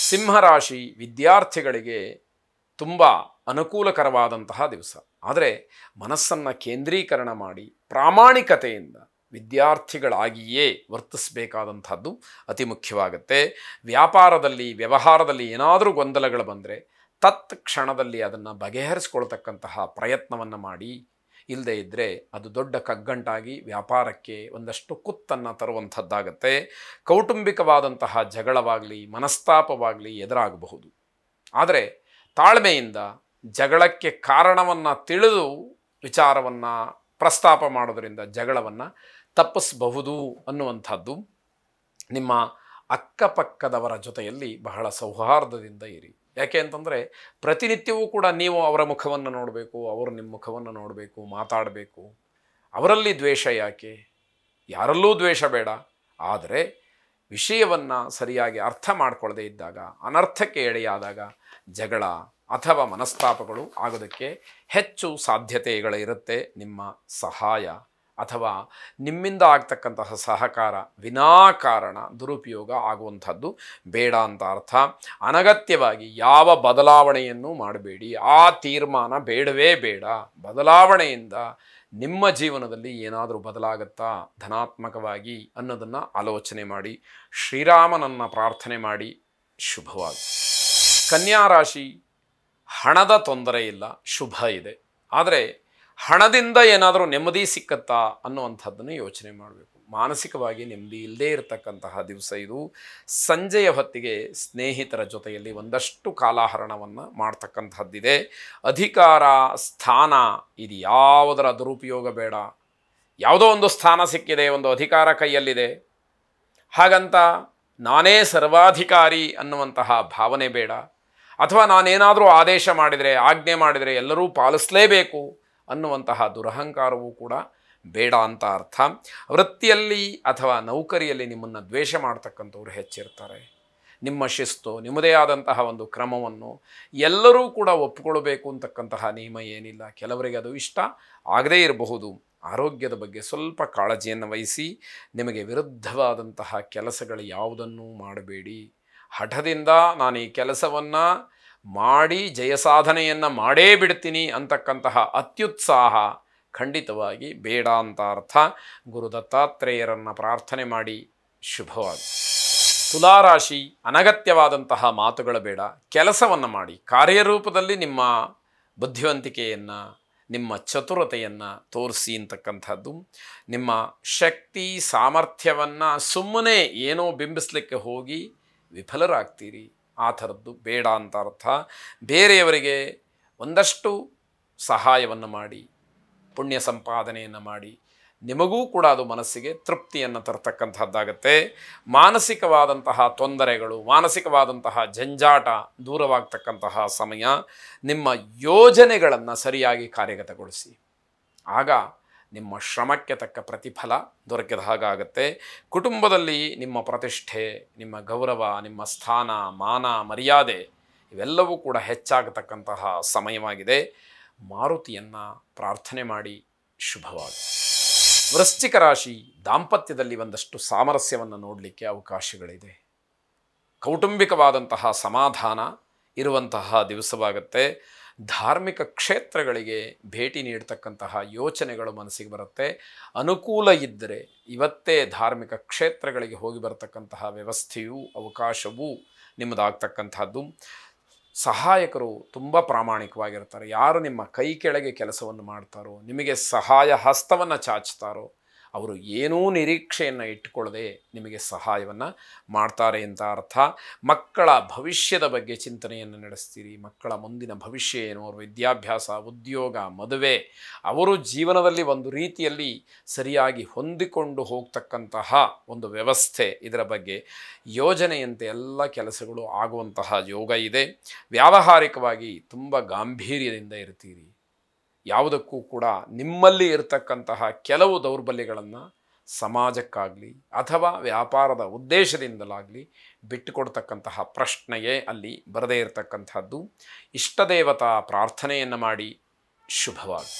ಸಿಂಹರಾಶಿ ವಿದ್ಯಾರ್ಥಿಗಳಿಗೆ ತುಂಬ ಅನುಕೂಲಕರವಾದಂತಹ ದಿವಸ. ಆದರೆ ಮನಸ್ಸನ್ನು ಕೇಂದ್ರೀಕರಣ ಮಾಡಿ ಪ್ರಾಮಾಣಿಕತೆಯಿಂದ ವಿದ್ಯಾರ್ಥಿಗಳಾಗಿಯೇ ವರ್ತಿಸಬೇಕಾದಂಥದ್ದು ಅತಿ ಮುಖ್ಯವಾಗುತ್ತೆ. ವ್ಯಾಪಾರದಲ್ಲಿ ವ್ಯವಹಾರದಲ್ಲಿ ಏನಾದರೂ ಗೊಂದಲಗಳು ಬಂದರೆ ತತ್ಕ್ಷಣದಲ್ಲಿ ಅದನ್ನು ಬಗೆಹರಿಸ್ಕೊಳ್ತಕ್ಕಂತಹ ಪ್ರಯತ್ನವನ್ನು ಮಾಡಿ. ಇಲ್ಲದೇ ಇದ್ದರೆ ಅದು ದೊಡ್ಡ ಕಗ್ಗಂಟಾಗಿ ವ್ಯಾಪಾರಕ್ಕೆ ಒಂದಷ್ಟು ಕುತ್ತನ್ನು ತರುವಂಥದ್ದಾಗತ್ತೆ. ಕೌಟುಂಬಿಕವಾದಂತಹ ಜಗಳವಾಗಲಿ ಮನಸ್ತಾಪವಾಗಲಿ ಎದುರಾಗಬಹುದು. ಆದರೆ ತಾಳ್ಮೆಯಿಂದ ಜಗಳಕ್ಕೆ ಕಾರಣವನ್ನು ತಿಳಿದು ವಿಚಾರವನ್ನು ಪ್ರಸ್ತಾಪ ಮಾಡೋದರಿಂದ ಜಗಳವನ್ನು ತಪ್ಪಿಸಬಹುದು ಅನ್ನುವಂಥದ್ದು. ನಿಮ್ಮ ಅಕ್ಕಪಕ್ಕದವರ ಜೊತೆಯಲ್ಲಿ ಬಹಳ ಸೌಹಾರ್ದದಿಂದ ಇರಿ. ಯಾಕೆ ಅಂತಂದರೆ ಪ್ರತಿನಿತ್ಯವೂ ಕೂಡ ನೀವು ಅವರ ಮುಖವನ್ನು ನೋಡಬೇಕು, ಅವರು ನಿಮ್ಮ ಮುಖವನ್ನು ನೋಡಬೇಕು, ಮಾತಾಡಬೇಕು. ಅವರಲ್ಲಿ ದ್ವೇಷ ಯಾಕೆ? ಯಾರಲ್ಲೂ ದ್ವೇಷ ಬೇಡ. ಆದರೆ ವಿಷಯವನ್ನು ಸರಿಯಾಗಿ ಅರ್ಥ ಮಾಡಿಕೊಳ್ಳದೆ ಇದ್ದಾಗ, ಅನರ್ಥಕ್ಕೆ ಎಡೆಯಾದಾಗ ಜಗಳ ಅಥವಾ ಮನಸ್ತಾಪಗಳು ಆಗೋದಕ್ಕೆ ಹೆಚ್ಚು ಸಾಧ್ಯತೆಗಳಿರುತ್ತೆ. ನಿಮ್ಮ ಸಹಾಯ ಅಥವಾ ನಿಮ್ಮಿಂದ ಆಗ್ತಕ್ಕಂತಹ ಸಹಕಾರ ವಿನಾಕಾರಣ ದುರುಪಯೋಗ ಆಗುವಂಥದ್ದು ಬೇಡ ಅಂತ ಅರ್ಥ. ಅನಗತ್ಯವಾಗಿ ಯಾವ ಬದಲಾವಣೆಯನ್ನು ಮಾಡಬೇಡಿ. ಆ ತೀರ್ಮಾನ ಬೇಡವೇ ಬೇಡ. ಬದಲಾವಣೆಯಿಂದ ನಿಮ್ಮ ಜೀವನದಲ್ಲಿ ಏನಾದರೂ ಬದಲಾಗುತ್ತಾ ಧನಾತ್ಮಕವಾಗಿ ಅನ್ನೋದನ್ನು ಆಲೋಚನೆ ಮಾಡಿ. ಶ್ರೀರಾಮನನ್ನು ಪ್ರಾರ್ಥನೆ ಮಾಡಿ. ಶುಭವಾಗಿ. ಕನ್ಯಾ ರಾಶಿ ಹಣದ ತೊಂದರೆ ಇಲ್ಲ, ಶುಭ ಇದೆ. ಆದರೆ ಹಣದಿಂದ ಏನಾದರೂ ನೆಮ್ಮದಿ ಸಿಕ್ಕತ್ತಾ ಅನ್ನುವಂಥದ್ದನ್ನು ಯೋಚನೆ ಮಾಡಬೇಕು. ಮಾನಸಿಕವಾಗಿ ನೆಮ್ಮದಿ ಇಲ್ಲದೇ ಇರತಕ್ಕಂತಹ ದಿವಸ ಇದು. ಸಂಜೆಯ ಹೊತ್ತಿಗೆ ಸ್ನೇಹಿತರ ಜೊತೆಯಲ್ಲಿ ಒಂದಷ್ಟು ಕಾಲಹರಣವನ್ನು ಮಾಡ್ತಕ್ಕಂಥದ್ದಿದೆ. ಅಧಿಕಾರ ಸ್ಥಾನ ಇದು ಯಾವುದರ ದುರುಪಯೋಗ ಬೇಡ. ಯಾವುದೋ ಒಂದು ಸ್ಥಾನ ಸಿಕ್ಕಿದೆ, ಒಂದು ಅಧಿಕಾರ ಕೈಯಲ್ಲಿದೆ, ಹಾಗಂತ ನಾನೇ ಸರ್ವಾಧಿಕಾರಿ ಅನ್ನುವಂತಹ ಭಾವನೆ ಬೇಡ. ಅಥವಾ ನಾನೇನಾದರೂ ಆದೇಶ ಮಾಡಿದರೆ, ಆಜ್ಞೆ ಮಾಡಿದರೆ ಎಲ್ಲರೂ ಪಾಲಿಸಲೇಬೇಕು ಅನ್ನುವಂತಹ ದುರಹಂಕಾರವೂ ಕೂಡ ಬೇಡ ಅಂತ ಅರ್ಥ. ವೃತ್ತಿಯಲ್ಲಿ ಅಥವಾ ನೌಕರಿಯಲ್ಲಿ ನಿಮ್ಮನ್ನು ದ್ವೇಷ ಮಾಡ್ತಕ್ಕಂಥವ್ರು ಹೆಚ್ಚಿರ್ತಾರೆ. ನಿಮ್ಮ ಶಿಸ್ತು, ನಿಮ್ಮದೇ ಆದಂತಹ ಒಂದು ಕ್ರಮವನ್ನು ಎಲ್ಲರೂ ಕೂಡ ಒಪ್ಪಿಕೊಳ್ಬೇಕು ಅಂತಕ್ಕಂತಹ ನಿಯಮ ಏನಿಲ್ಲ. ಕೆಲವರಿಗೆ ಅದು ಇಷ್ಟ ಆಗದೇ ಇರಬಹುದು. ಆರೋಗ್ಯದ ಬಗ್ಗೆ ಸ್ವಲ್ಪ ಕಾಳಜಿಯನ್ನು ವಹಿಸಿ. ನಿಮಗೆ ವಿರುದ್ಧವಾದಂತಹ ಕೆಲಸಗಳು ಯಾವುದನ್ನೂ ಮಾಡಬೇಡಿ. ಹಠದಿಂದ ನಾನು ಈ ಕೆಲಸವನ್ನು ಮಾಡಿ ಜಯಸಾಧನೆಯನ್ನು ಮಾಡೇ ಬಿಡ್ತೀನಿ ಅಂತಕ್ಕಂತಹ ಅತ್ಯುತ್ಸಾಹ ಖಂಡಿತವಾಗಿ ಬೇಡ ಅಂತ ಅರ್ಥ. ಗುರು ದತ್ತಾತ್ರೇಯರನ್ನು ಪ್ರಾರ್ಥನೆ ಮಾಡಿ. ಶುಭವಾಗಿ. ತುಲಾರಾಶಿ ಅನಗತ್ಯವಾದಂತಹ ಮಾತುಗಳು ಬೇಡ. ಕೆಲಸವನ್ನು ಮಾಡಿ. ಕಾರ್ಯರೂಪದಲ್ಲಿ ನಿಮ್ಮ ಬುದ್ಧಿವಂತಿಕೆಯನ್ನು, ನಿಮ್ಮ ಚತುರತೆಯನ್ನು ತೋರಿಸಿ ಅಂತಕ್ಕಂಥದ್ದು. ನಿಮ್ಮ ಶಕ್ತಿ ಸಾಮರ್ಥ್ಯವನ್ನು ಸುಮ್ಮನೆ ಏನೋ ಬಿಂಬಿಸಲಿಕ್ಕೆ ಹೋಗಿ ವಿಫಲರಾಗ್ತೀರಿ. ಆ ಥರದ್ದು ಬೇಡ ಅಂತ ಅರ್ಥ. ಬೇರೆಯವರಿಗೆ ಒಂದಷ್ಟು ಸಹಾಯವನ್ನು ಮಾಡಿ, ಪುಣ್ಯ ಸಂಪಾದನೆಯನ್ನು ಮಾಡಿ. ನಿಮಗೂ ಕೂಡ ಅದು ಮನಸ್ಸಿಗೆ ತೃಪ್ತಿಯನ್ನು ತರ್ತಕ್ಕಂಥದ್ದಾಗತ್ತೆ. ಮಾನಸಿಕವಾದಂತಹ ತೊಂದರೆಗಳು, ಮಾನಸಿಕವಾದಂತಹ ಜಂಜಾಟ ದೂರವಾಗ್ತಕ್ಕಂತಹ ಸಮಯ. ನಿಮ್ಮ ಯೋಜನೆಗಳನ್ನು ಸರಿಯಾಗಿ ಕಾರ್ಯಗತಗೊಳಿಸಿ. ಆಗ ನಿಮ್ಮ ಶ್ರಮಕ್ಕೆ ತಕ್ಕ ಪ್ರತಿಫಲ ದೊರಕಿದ ಹಾಗಾಗತ್ತೆ. ಕುಟುಂಬದಲ್ಲಿ ನಿಮ್ಮ ಪ್ರತಿಷ್ಠೆ, ನಿಮ್ಮ ಗೌರವ, ನಿಮ್ಮ ಸ್ಥಾನ, ಮಾನ, ಮರ್ಯಾದೆ ಇವೆಲ್ಲವೂ ಕೂಡ ಹೆಚ್ಚಾಗತಕ್ಕಂತಹ ಸಮಯವಾಗಿದೆ. ಮಾರುತಿಯನ್ನು ಪ್ರಾರ್ಥನೆ ಮಾಡಿ. ಶುಭವಾಗಿ. ವೃಶ್ಚಿಕ ರಾಶಿ ದಾಂಪತ್ಯದಲ್ಲಿ ಒಂದಷ್ಟು ಸಾಮರಸ್ಯವನ್ನು ನೋಡಲಿಕ್ಕೆ ಅವಕಾಶಗಳಿದೆ. ಕೌಟುಂಬಿಕವಾದಂತಹ ಸಮಾಧಾನ ಇರುವಂತಹ ದಿವಸವಾಗುತ್ತೆ. ಧಾರ್ಮಿಕ ಕ್ಷೇತ್ರಗಳಿಗೆ ಭೇಟಿ ನೀಡ್ತಕ್ಕಂತಹ ಯೋಚನೆಗಳು ಮನಸ್ಸಿಗೆ ಬರುತ್ತೆ. ಅನುಕೂಲ ಇದ್ದರೆ ಇವತ್ತೇ ಧಾರ್ಮಿಕ ಕ್ಷೇತ್ರಗಳಿಗೆ ಹೋಗಿ ಬರತಕ್ಕಂತಹ ವ್ಯವಸ್ಥೆಯೂ ಅವಕಾಶವೂ ನಿಮ್ಮದಾಗ್ತಕ್ಕಂಥದ್ದು. ಸಹಾಯಕರು ತುಂಬ ಪ್ರಾಮಾಣಿಕವಾಗಿರ್ತಾರೆ. ಯಾರು ನಿಮ್ಮ ಕೈ ಕೆಳಗೆ ಕೆಲಸವನ್ನು ಮಾಡ್ತಾರೋ, ನಿಮಗೆ ಸಹಾಯ ಹಸ್ತವನ್ನು ಚಾಚ್ತಾರೋ ಅವರು ಏನೂ ನಿರೀಕ್ಷೆಯನ್ನು ಇಟ್ಟುಕೊಳ್ಳದೆ ನಿಮಗೆ ಸಹಾಯವನ್ನು ಮಾಡ್ತಾರೆ ಅಂತ ಅರ್ಥ. ಮಕ್ಕಳ ಭವಿಷ್ಯದ ಬಗ್ಗೆ ಚಿಂತನೆಯನ್ನು ನಡೆಸ್ತೀರಿ. ಮಕ್ಕಳ ಮುಂದಿನ ಭವಿಷ್ಯ ಏನು, ಅವರ ವಿದ್ಯಾಭ್ಯಾಸ, ಉದ್ಯೋಗ, ಮದುವೆ, ಅವರು ಜೀವನದಲ್ಲಿ ಒಂದು ರೀತಿಯಲ್ಲಿ ಸರಿಯಾಗಿ ಹೊಂದಿಕೊಂಡು ಹೋಗ್ತಕ್ಕಂತಹ ಒಂದು ವ್ಯವಸ್ಥೆ, ಇದರ ಬಗ್ಗೆ ಯೋಜನೆಯಂತೆ ಎಲ್ಲ ಕೆಲಸಗಳು ಆಗುವಂತಹ ಯೋಗ ಇದೆ. ವ್ಯಾವಹಾರಿಕವಾಗಿ ತುಂಬ ಗಾಂಭೀರ್ಯದಿಂದ ಇರ್ತೀರಿ. ಯಾವುದಕ್ಕೂ ಕೂಡ ನಿಮ್ಮಲ್ಲಿ ಇರತಕ್ಕಂತಹ ಕೆಲವು ದೌರ್ಬಲ್ಯಗಳನ್ನು ಸಮಾಜಕ್ಕಾಗಲಿ ಅಥವಾ ವ್ಯಾಪಾರದ ಉದ್ದೇಶದಿಂದಲಾಗಲಿ ಬಿಟ್ಟುಕೊಡ್ತಕ್ಕಂತಹ ಪ್ರಶ್ನೆಯೇ ಅಲ್ಲಿ ಬರದೇ ಇರತಕ್ಕಂಥದ್ದು. ಇಷ್ಟದೇವತಾ ಪ್ರಾರ್ಥನೆಯನ್ನು ಮಾಡಿ. ಶುಭವಾಗಿ.